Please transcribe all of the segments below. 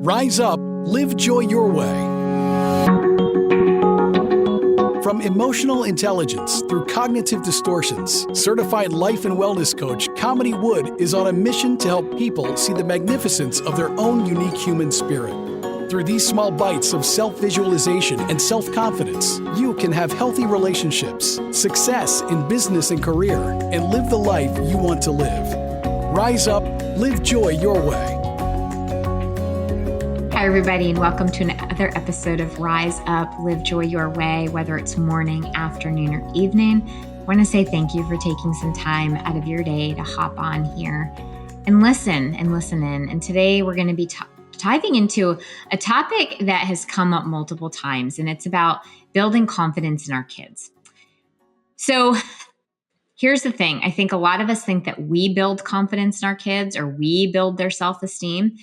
Rise up, live joy your way. From emotional intelligence through cognitive distortions, certified life and wellness coach Kamini Wood is on a mission to help people see the magnificence of their own unique human spirit. Through these small bites of self-visualization and self-confidence, you can have healthy relationships, success in business and career, and live the life you want to live. Rise up, live joy your way. Hi, everybody, and welcome to another episode of Rise Up, Live Joy Your Way, whether it's morning, afternoon, or evening. I want to say thank you for taking some time out of your day to hop on here and listen in. And today we're going to be diving into a topic that has come up multiple times, and it's about building confidence in our kids. So here's the thing. I think a lot of us think that we build confidence in our kids or we build their self-esteem.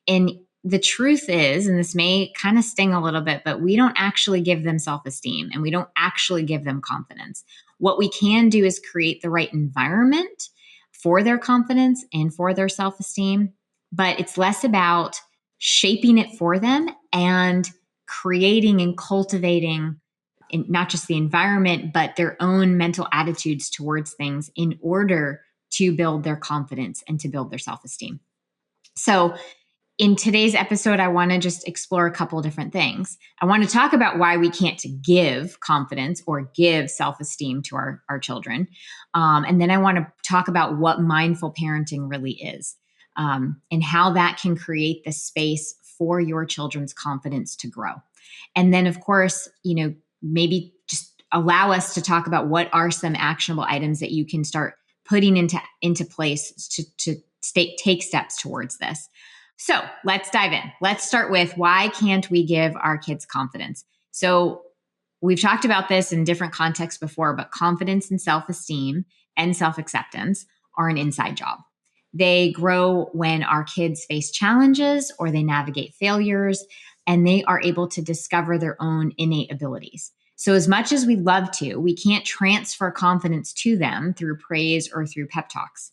And the truth is, and this may kind of sting a little bit, but we don't actually give them self-esteem and we don't actually give them confidence. What we can do is create the right environment for their confidence and for their self-esteem, but it's less about shaping it for them and creating and cultivating not just the environment, but their own mental attitudes towards things in order to build their confidence and to build their self-esteem. So in today's episode, I want to just explore a couple of different things. I want to talk about why we can't give confidence or give self-esteem to our children. And then I want to talk about what mindful parenting really is, and how that can create the space for your children's confidence to grow. And then, of course, maybe just allow us to talk about what are some actionable items that you can start putting into place to take steps towards this. So let's dive in. Let's start with why can't we give our kids confidence? So we've talked about this in different contexts before, but confidence and self-esteem and self-acceptance are an inside job. They grow when our kids face challenges or they navigate failures, and they are able to discover their own innate abilities. So as much as we love to, we can't transfer confidence to them through praise or through pep talks.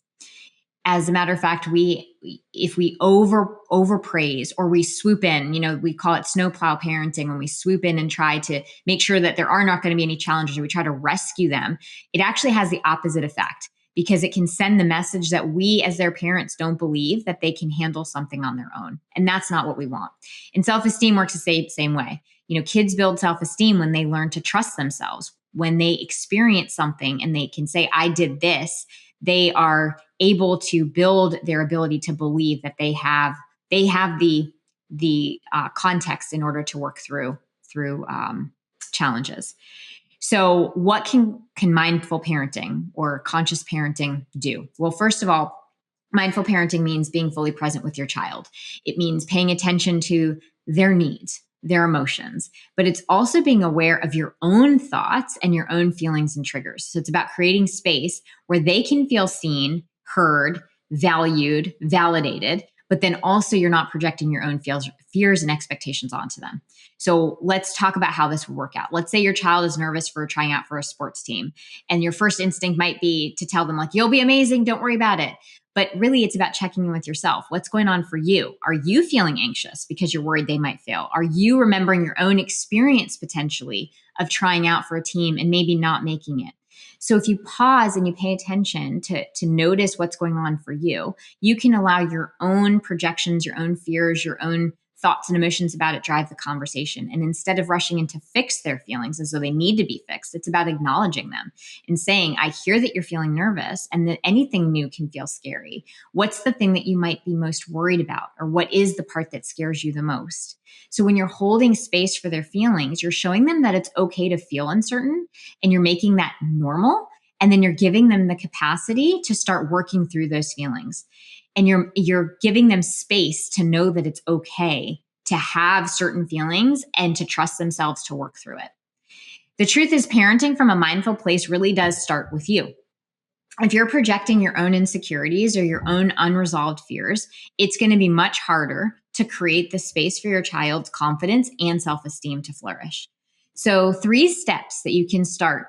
As a matter of fact, if we overpraise or we swoop in, we call it snowplow parenting, when we swoop in and try to make sure that there are not going to be any challenges or we try to rescue them, it actually has the opposite effect because it can send the message that we as their parents don't believe that they can handle something on their own. And that's not what we want. And self-esteem works the same way. Kids build self-esteem when they learn to trust themselves. When they experience something and they can say, I did this, they are able to build their ability to believe that they have the context in order to work through challenges. So what can mindful parenting or conscious parenting do? Well, first of all, mindful parenting means being fully present with your child. It means paying attention to their needs, their emotions, but it's also being aware of your own thoughts and your own feelings and triggers. So it's about creating space where they can feel seen, heard, valued, validated, but then also you're not projecting your own fears and expectations onto them. So let's talk about how this will work out. Let's say your child is nervous for trying out for a sports team, and your first instinct might be to tell them you'll be amazing, don't worry about it. But really, it's about checking in with yourself. What's going on for you? Are you feeling anxious because you're worried they might fail? Are you remembering your own experience potentially of trying out for a team and maybe not making it? So if you pause and you pay attention to notice what's going on for you, you can allow your own projections, your own fears, your own thoughts and emotions about it drive the conversation. And instead of rushing in to fix their feelings as though they need to be fixed, it's about acknowledging them and saying, I hear that you're feeling nervous and that anything new can feel scary. What's the thing that you might be most worried about? Or what is the part that scares you the most? So when you're holding space for their feelings, you're showing them that it's okay to feel uncertain and you're making that normal. And then you're giving them the capacity to start working through those feelings. And you're giving them space to know that it's okay to have certain feelings and to trust themselves to work through it. The truth is, parenting from a mindful place really does start with you. If you're projecting your own insecurities or your own unresolved fears, it's going to be much harder to create the space for your child's confidence and self-esteem to flourish. So 3 steps that you can start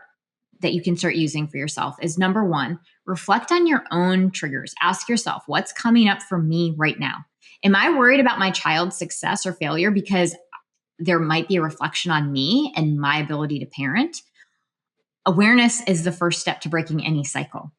using for yourself is, number 1, reflect on your own triggers. Ask yourself, what's coming up for me right now? Am I worried about my child's success or failure because there might be a reflection on me and my ability to parent? Awareness is the first step to breaking any cycle.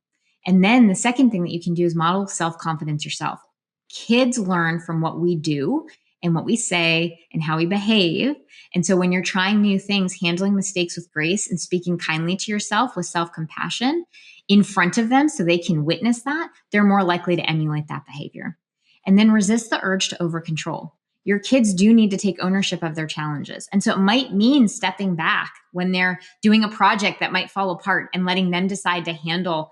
And then the second thing that you can do is model self-confidence yourself. Kids learn from what we do and what we say and how we behave. And so when you're trying new things, handling mistakes with grace and speaking kindly to yourself with self-compassion in front of them so they can witness that, they're more likely to emulate that behavior. And then resist the urge to over-control. Your kids do need to take ownership of their challenges. And so it might mean stepping back when they're doing a project that might fall apart and letting them decide to handle,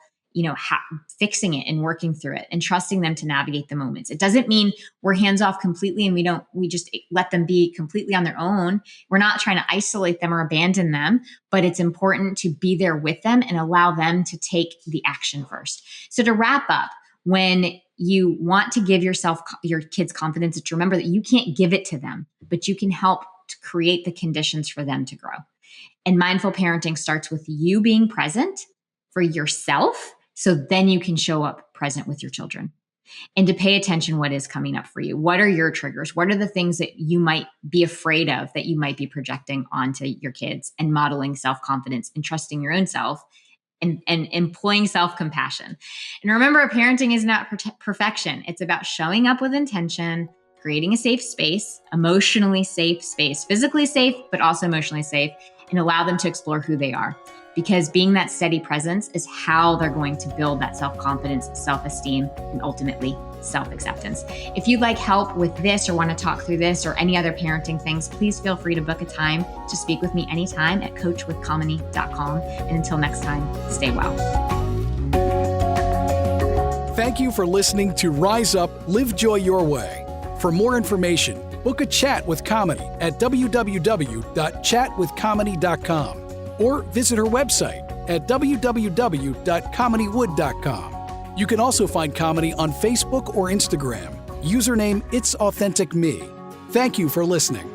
fixing it and working through it and trusting them to navigate the moments. It doesn't mean we're hands off completely and we just let them be completely on their own. We're not trying to isolate them or abandon them, but it's important to be there with them and allow them to take the action first. So to wrap up, when you want to give your kids confidence, to remember that you can't give it to them, but you can help to create the conditions for them to grow. And mindful parenting starts with you being present for yourself, so then you can show up present with your children. And to pay attention what is coming up for you. What are your triggers? What are the things that you might be afraid of that you might be projecting onto your kids, and modeling self-confidence and trusting your own self and employing self-compassion. And remember, parenting is not perfection. It's about showing up with intention, creating a safe space, emotionally safe space, physically safe, but also emotionally safe, and allow them to explore who they are. Because being that steady presence is how they're going to build that self-confidence, self-esteem, and ultimately self-acceptance. If you'd like help with this or want to talk through this or any other parenting things, please feel free to book a time to speak with me anytime at coachwithkamini.com. And until next time, stay well. Thank you for listening to Rise Up, Live Joy Your Way. For more information, book a chat with Kamini at www.chatwithkamini.com or visit her website at www.kaminiwood.com. You can also find Kamini on Facebook or Instagram. Username It's Authentic Me. Thank you for listening.